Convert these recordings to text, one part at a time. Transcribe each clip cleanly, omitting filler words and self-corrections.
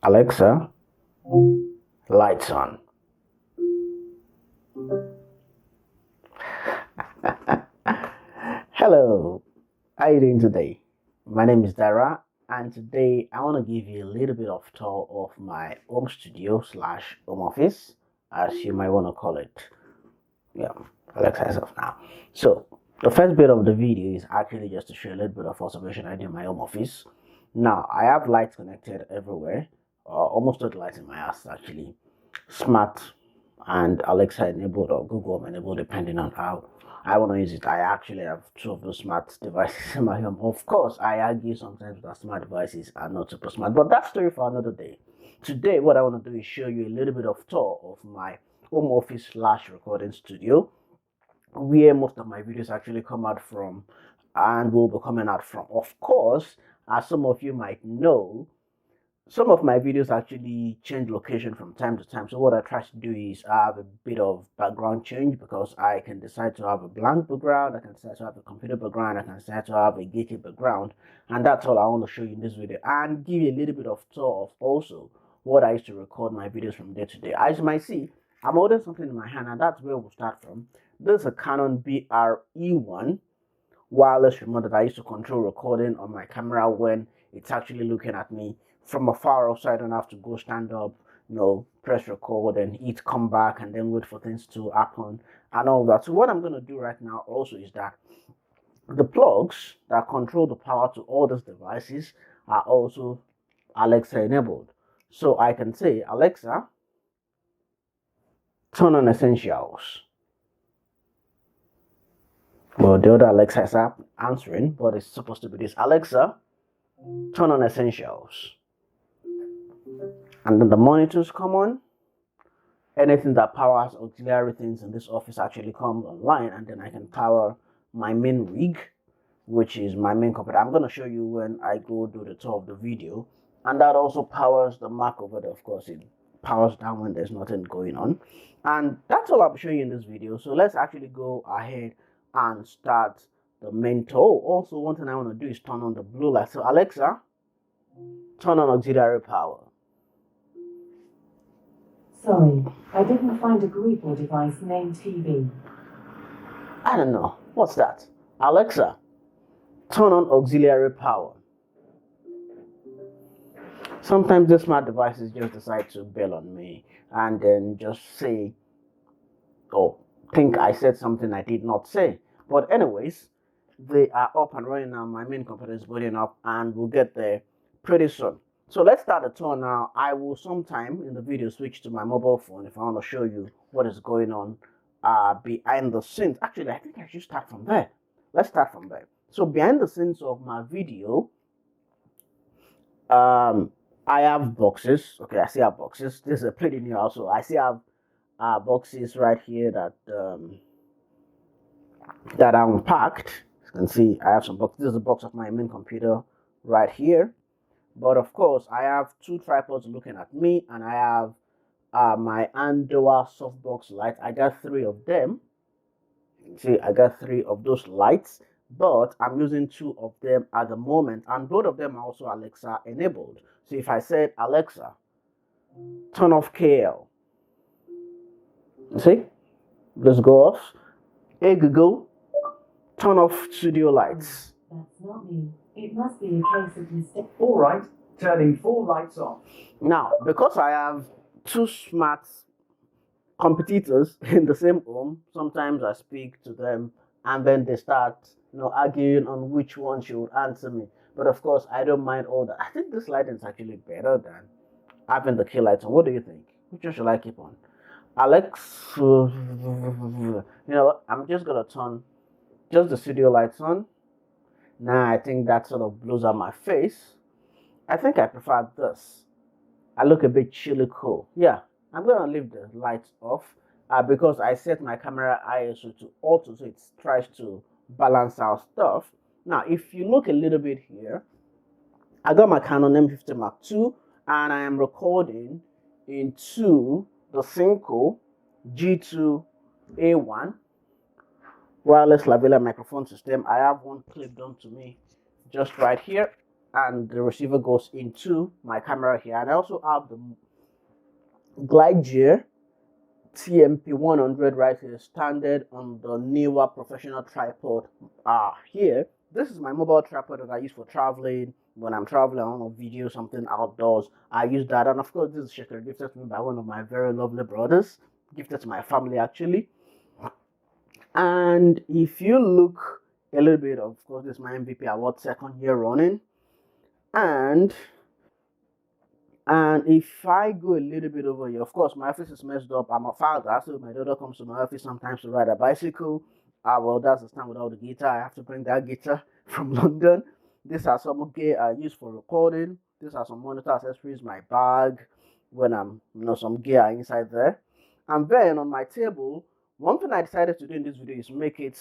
Alexa, lights on. Hello, how are you doing today? My name is Dara, and today I want to give you a little bit of tour of my home studio slash home office, as you might want to call it. Yeah, Alexa herself now. So the first bit of the video is actually just to show a little bit of observation I do in my home office. Now I have lights connected everywhere, almost all the lights in my house actually, smart and Alexa enabled or Google Home enabled, depending on how I want to use it. I actually have two of those smart devices in my home. Of course, I argue sometimes that smart devices are not super smart, but that's story for another day. Today, what I want to do is show you a little bit of tour of my home office slash recording studio, where most of my videos actually come out from and will be coming out from. Of course, as some of you might know, some of my videos actually change location from time to time. So what I try to do is have a bit of background change, because I can decide to have a blank background, I can decide to have a computer background, I can decide to have a gated background, and that's all I want to show you in this video, and give you a little bit of tour of also what I used to record my videos from day to day. As you might see, I'm holding something in my hand, and that's where we'll start from. This is a Canon BRE1 wireless remote that I used to control recording on my camera when it's actually looking at me from afar off, so I don't have to go stand up, press record and hit come back and then wait for things to happen and all that. So what I'm going to do right now also is that the plugs that control the power to all these devices are also Alexa enabled. So I can say, Alexa, turn on essentials. Well, the other Alexa is answering, but it's supposed to be this: Alexa, turn on essentials. And then the monitors come on. Anything that powers auxiliary things in this office actually comes online, and then I can power my main rig, which is my main computer. I'm going to show you when I go do the tour of the video. And that also powers the Mac over there. Of course, it powers down when there's nothing going on. And that's all I'll show you in this video. So let's actually go ahead and start the main tour. Also, one thing I want to do is turn on the blue light. So Alexa, turn on auxiliary power. Sorry, I didn't find a group or device named TV. I don't know. What's that? Alexa, turn on auxiliary power. Sometimes the smart devices just decide to bail on me and then just say, oh, think I said something I did not say. But anyways, they are up and running now. My main computer is booting up, and we'll get there pretty soon. So let's start the tour now. I will sometime in the video switch to my mobile phone if I want to show you what is going on behind the scenes. Actually, I think I should start from there. Let's start from there. So behind the scenes of my video, I have boxes. Okay, I still have boxes. This is a pretty new house, so I still have boxes right here that are unpacked. You can see I have some boxes. This is a box of my main computer right here. But of course, I have two tripods looking at me, and I have my Andoer softbox lights. I got three of them. See, I got three of those lights, but I'm using two of them at the moment, and both of them are also Alexa enabled. So if I said, Alexa, turn off KL, see, let's go off. Hey Google, turn off studio lights. That's not me. It must be a case of mistake. All right, turning 4 lights on. Now, because I have two smart competitors in the same home, sometimes I speak to them and then they start, arguing on which one should answer me. But of course, I don't mind all that. I think this lighting is actually better than having the key lights on. What do you think? Which one should I keep on? Alex, you know what? I'm just gonna turn just the studio lights on. Now I think that sort of blows out my face. I think I prefer this. I look a bit chilly cool. Yeah, I'm gonna leave the lights off because I set my camera ISO to auto, so it tries to balance out stuff. Now, if you look a little bit here, I got my Canon M50 MKII, and I am recording into the Synco G2A1 wireless lavalier microphone system. I have one clipped onto me just right here, and the receiver goes into my camera here. And I also have the Glidegear TMP 100 right here, standard on the Neewer professional tripod. Here, this is my mobile tripod that I use for traveling. When I'm traveling, I want to video something outdoors, I use that. And of course, this is Shaker gifted to me by one of my very lovely brothers, gifted to my family actually. And if you look a little bit, of course, this is my MVP award, second year running. And if I go a little bit over here, of course, my office is messed up. I'm a father, so my daughter comes to my office sometimes to ride a bicycle. Well, that's the time without the guitar. I have to bring that guitar from London. These are some gear I use for recording. These are some monitor accessories, my bag, when I'm, some gear inside there. And then on my table, one thing I decided to do in this video is make it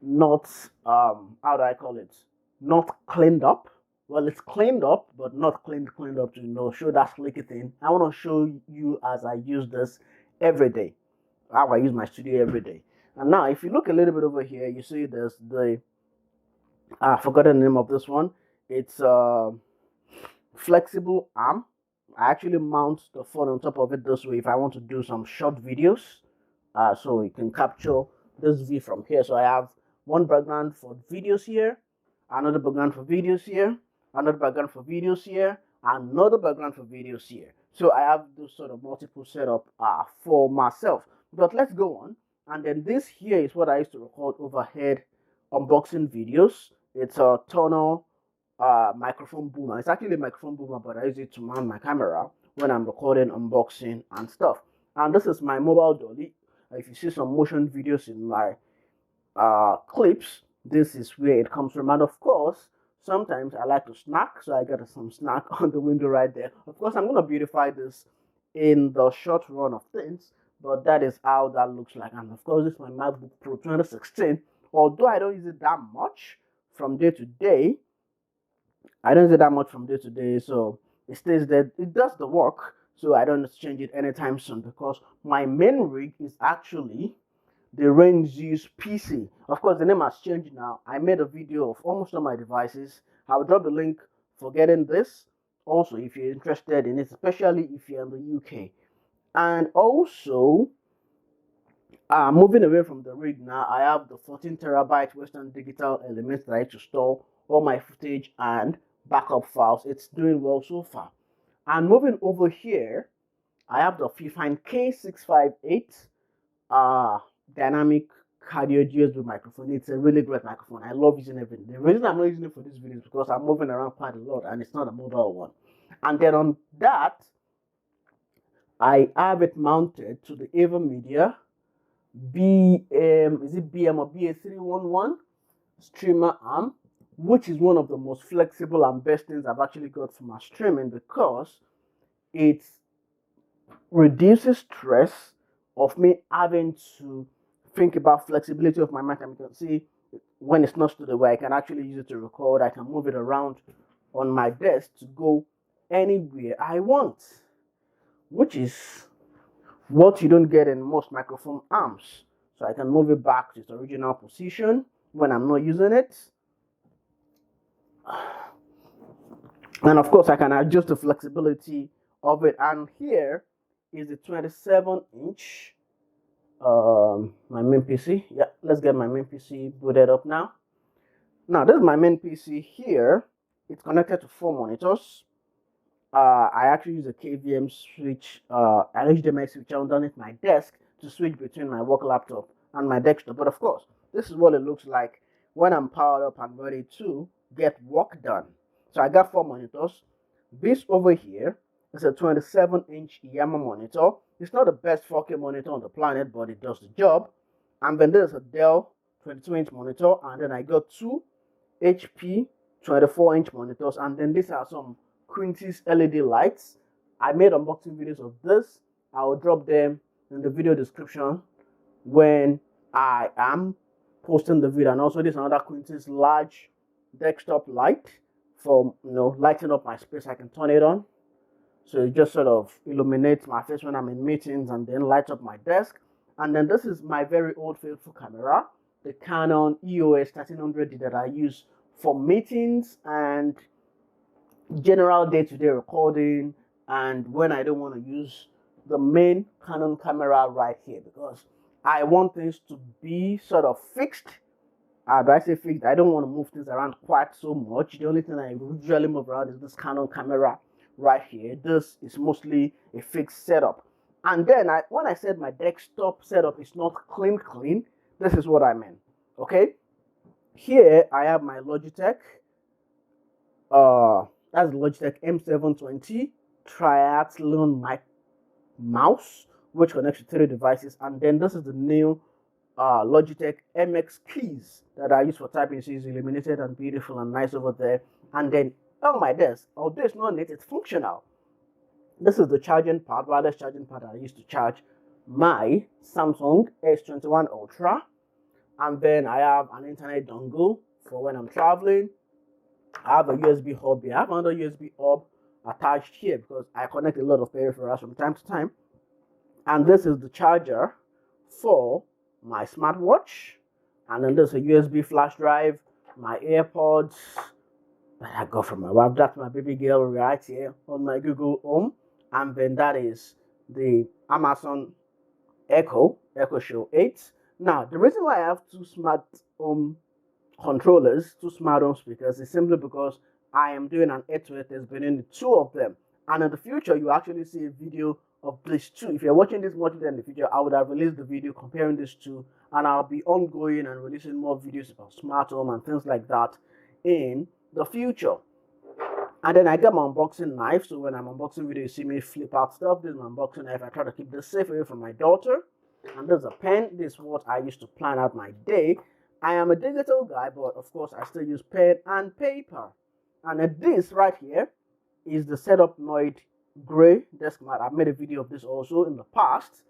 not, how do I call it? Not cleaned up. Well, it's cleaned up, but not cleaned up to show that slicky thing. I want to show you as I use this every day, how I use my studio every day. And now, if you look a little bit over here, you see there's the I forgot the name of this one. It's a flexible arm. I actually mount the phone on top of it this way if I want to do some short videos. So you can capture this view from here. So I have one background for videos here, another background for videos here, another background for videos here, another background for videos here. So I have this sort of multiple setup for myself. But let's go on. And then this here is what I used to record overhead unboxing videos. It's a Tonor microphone boomer. It's actually a microphone boomer, but I use it to mount my camera when I'm recording unboxing and stuff. And this is my mobile dolly. If you see some motion videos in my clips, this is where it comes from. And of course, sometimes I like to snack, so I got some snack on the window right there. Of course, I'm going to beautify this in the short run of things, but that is how that looks like. And of course, this is my MacBook Pro 2016. Although I don't use it that much from day to day, so it stays there. It does the work, so I don't change it anytime soon, because my main rig is actually the Range Use PC. Of course, the name has changed now. I made a video of almost all my devices. I'll drop the link for getting this. Also, if you're interested in it, especially if you're in the UK. And also, moving away from the rig now, I have the 14 terabyte Western Digital Elements that I need to store all my footage and backup files. It's doing well so far. And moving over here, I have the VIJIM K658 dynamic cardio USB microphone. It's a really great microphone. I love using it. The reason I'm not using it for this video is because I'm moving around quite a lot and it's not a mobile one. And then on that, I have it mounted to the AverMedia BM or BA311 streamer arm, which is one of the most flexible and best things I've actually got for my streaming, because it reduces stress of me having to think about flexibility of my mic. And you can see when it's not stood away, I can actually use it to record. I can move it around on my desk to go anywhere I want, which is what you don't get in most microphone arms. So I can move it back to its original position when I'm not using it. And of course, I can adjust the flexibility of it. And here is the 27-inch my main PC. Yeah, let's get my main PC booted up now. Now, this is my main PC here. It's connected to 4 monitors. I actually use a KVM switch, an HDMI switch underneath my desk to switch between my work laptop and my desktop. But of course, this is what it looks like when I'm powered up and ready to get work done. So I got 4 monitors. This over here is a 27-inch Iiyama monitor. It's not the best 4K monitor on the planet, but it does the job. And then there's a Dell 22-inch monitor, and then I got 2 HP 24-inch monitors, and then these are some Quintus LED lights. I made unboxing videos of this. I will drop them in the video description when I am posting the video. And also, this is another Quintus large desktop light for lighting up my space. I can turn it on, so it just sort of illuminates my face when I'm in meetings, and then lights up my desk. And then this is my very old faithful camera, the Canon EOS 1300D that I use for meetings and general day-to-day recording, and when I don't want to use the main Canon camera right here, because I want things to be sort of fixed. Do I say fixed? I don't want to move things around quite so much. The only thing I usually move around is this Canon camera right here. This is mostly a fixed setup. And then when I said my desktop setup is not clean, this is what I meant. Okay, here I have my Logitech. That's the Logitech M720 triathlon mic mouse, which connects to 3 devices. And then this is the new Logitech MX keys that I use for typing. So it's illuminated and beautiful and nice over there. And then on my desk, although it's not lit, it's functional. This is the charging pad, wireless charging pad I use to charge my Samsung S21 Ultra. And then I have an internet dongle for when I'm traveling. I have a USB hub here. I have another USB hub attached here because I connect a lot of peripherals from time to time. And this is the charger for my smartwatch. And then there's a USB flash drive, my AirPods that I got from my wife. That's my baby girl right here on my Google Home. And then that is the Amazon Echo Show 8. Now, the reason why I have two smart home controllers, two smart home speakers, is simply because I am doing an head-to-head test between the two of them. And in the future, you actually see a video of these two. If you're watching this much in the future, I would have released the video comparing these two, and I'll be ongoing and releasing more videos about smart home and things like that in the future. And then I got my unboxing knife. So when I'm unboxing video, you see me flip out stuff. This is my unboxing knife. I try to keep this safe away from my daughter. And there's a pen. This is what I use to plan out my day. I am a digital guy, but of course I still use pen and paper. And this right here is the setup Noid gray desk mat. I've made a video of this also in the past.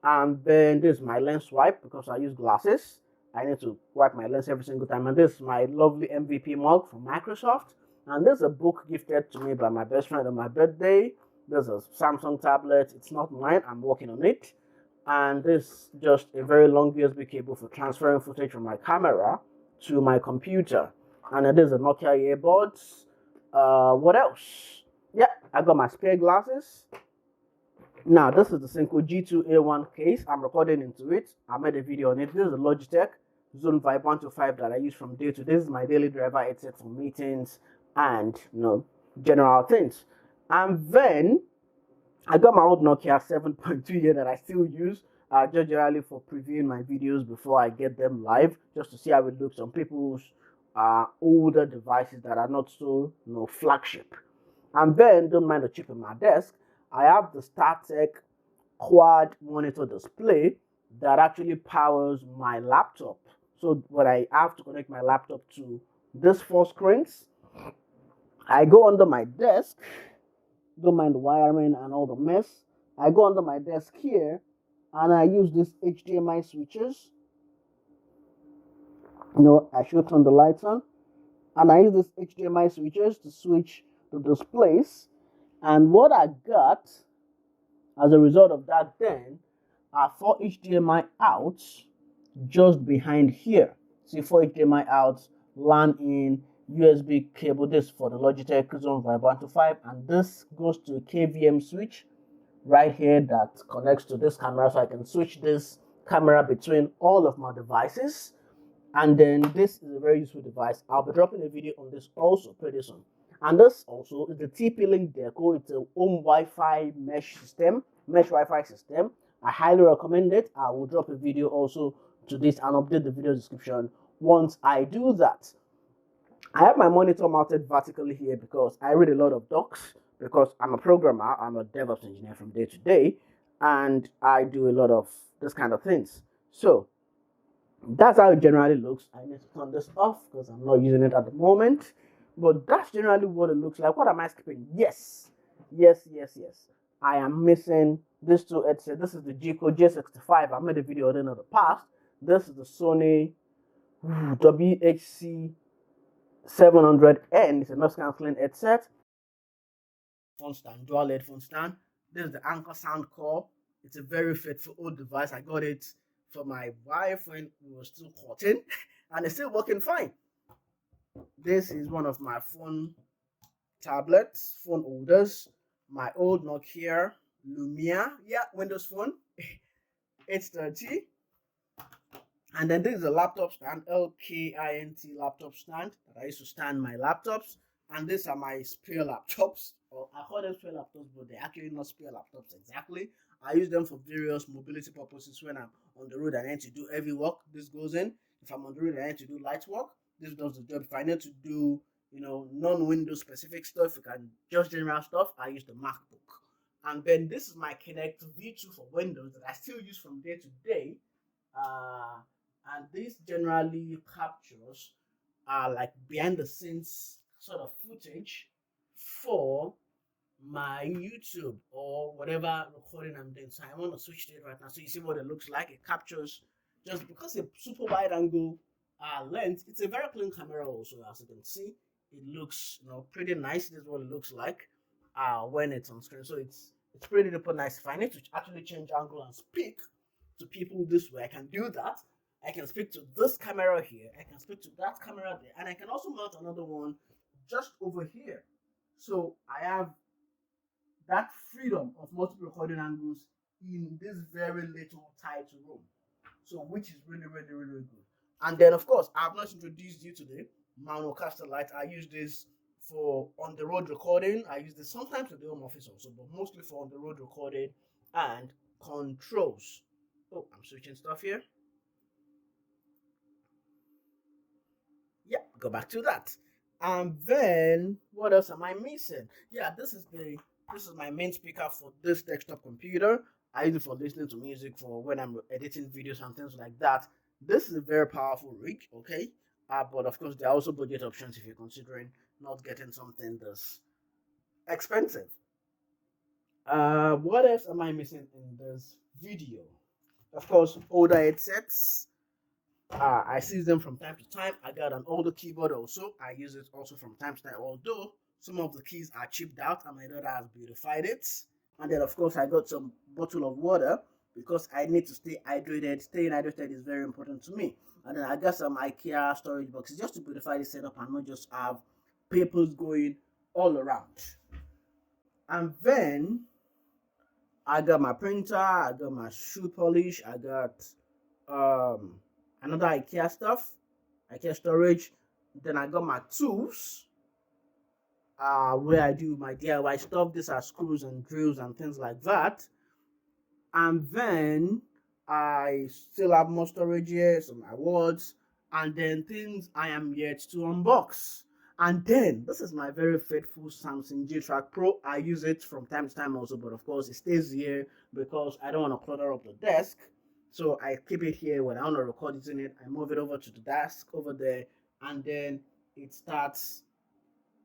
And then this is my lens wipe because I use glasses. I need to wipe my lens every single time. And this is my lovely MVP mug from Microsoft. And there's a book gifted to me by my best friend on my birthday. There's a Samsung tablet. It's not mine. I'm working on it. And this is just a very long USB cable for transferring footage from my camera to my computer. And then there's a Nokia earbuds. What else? Yeah, I got my spare glasses. Now, this is the Synco G2A1 case. I'm recording into it. I made a video on it. This is the Logitech Zone Vibe 125 that I use from day to day. This is my daily driver headset for meetings and general things. And then I got my old Nokia 7.2 here that I still use just generally for previewing my videos before I get them live, just to see how it looks on people's older devices that are not so flagship. And then, don't mind the chip in my desk, I have the StarTech quad monitor display that actually powers my laptop. So when I have to connect my laptop to these 4 screens, I go under my desk, don't mind the wiring and all the mess. I go under my desk here and I use these HDMI switches. I should turn the lights on. And I use these HDMI switches to switch the displays. And what I got as a result of that then are 4 HDMI outs just behind here. See, 4 HDMI outs, LAN in, USB cable. This for the Logitech Zone Vibe 125, and this goes to a KVM switch right here that connects to this camera, so I can switch this camera between all of my devices. And then this is a very useful device. I'll be dropping a video on this also pretty soon. And this also is the TP-Link Deco. It's a home Wi-Fi mesh Wi-Fi system. I highly recommend it. I will drop a video also to this and update the video description once I do that. I have my monitor mounted vertically here because I read a lot of docs, because I'm a programmer, I'm a DevOps engineer from day to day, and I do a lot of this kind of things. So that's how it generally looks. I need to turn this off because I'm not using it at the moment, but that's generally what it looks like. What am I skipping? Yes. I am missing these 2 headsets. This is the G-Code J65. I made a video on it in the past. This is the Sony WHC 700N. It's a noise cancelling headset. Phone stand, dual headphone stand. This is the Anchor Sound Core. It's a very faithful old device. I got it for my wife when we were still courting, and it's still working fine. This is one of my phone tablets, phone holders, my old Nokia Lumia, yeah, Windows Phone, it's 30. And then this is a laptop stand, LKINT laptop stand that I used to stand my laptops. And these are my spare laptops. Or I call them spare laptops, but they're actually not spare laptops exactly. I use them for various mobility purposes. When I'm on the road and I need to do heavy work, this goes in. If I'm on the road and I need to do light work, this does the job. If I need to do, non-Windows specific stuff, if I can just general stuff, I use the MacBook. And then this is my Connect V2 for Windows that I still use from day to day. And this generally captures like behind the scenes sort of footage for my YouTube or whatever recording I'm doing. So I want to switch to it right now so you see what it looks like. It captures, just because it's super wide angle lens, it's a very clean camera also. As you can see, it looks pretty nice. This is what it looks like when it's on screen. So it's pretty super nice. If I need to actually change angle and speak to people this way, I can do that. I can speak to this camera here, I can speak to that camera there, and I can also mount another one just over here. So I have that freedom of multiple recording angles in this very little tight room. So which is really, really, really good. And then of course, I have not introduced you to the Monocaster light. I use this for on the road recording. I use this sometimes at the home office also, but mostly for on the road recording and controls. Oh, I'm switching stuff here. Yeah, go back to that. And then what else am I missing? Yeah, this is my main speaker for this desktop computer. I use it for listening to music, for when I'm editing videos and things like that. This is a very powerful rig, okay? But of course there are also budget options if you're considering not getting something this expensive. What else am I missing in this video? Of course, older headsets. I see them from time to time. I got an older keyboard also. I use it also from time to time, although some of the keys are chipped out and my daughter has beautified it. And then of course I got some bottle of water because I need to stay hydrated. Staying hydrated is very important to me. And then I got some IKEA storage boxes just to beautify the setup and not just have papers going all around. And then I got my printer, I got my shoe polish, I got another IKEA stuff, IKEA storage. Then I got my tools, where I do my DIY stuff. These are screws and drills and things like that. And then I still have more storage here, some awards, and then things I am yet to unbox. And then this is my very faithful Samsung J-Track Pro. I use it from time to time also, but of course it stays here because I don't want to clutter up the desk. So I keep it here. When I want to record it in it, I move it over to the desk over there, and then it starts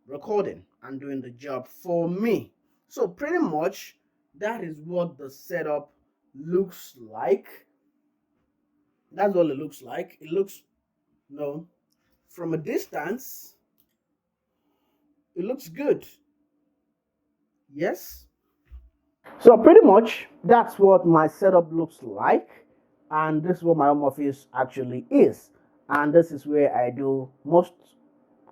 recording and doing the job for me. So pretty much that is what the setup looks like. That's what it looks like. It looks, from a distance, it looks good. Yes. So pretty much that's what my setup looks like. And this is what my home office actually is. And this is where I do most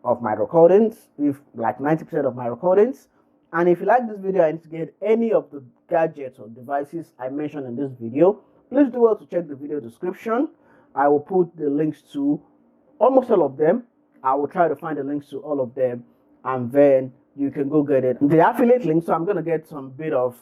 of my recordings, if like 90% of my recordings. And if you like this video and to get any of the gadgets or devices I mentioned in this video, please do well to check the video description. I will put the links to almost all of them. I will try to find the links to all of them, and then you can go get it. The affiliate link, so I'm going to get some bit of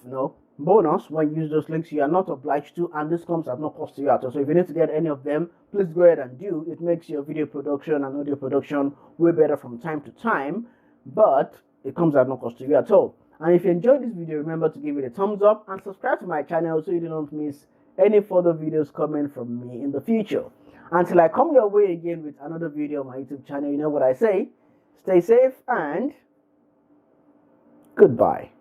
bonus when you use those links. You are not obliged to, and this comes at no cost to you at all. So if you need to get any of them, please go ahead and do. It makes your video production and audio production way better from time to time, but it comes at no cost to you at all. And if you enjoyed this video, remember to give it a thumbs up and subscribe to my channel so you don't miss any further videos coming from me in the future. Until I come your way again with another video on my YouTube channel, you know what I say: stay safe and goodbye.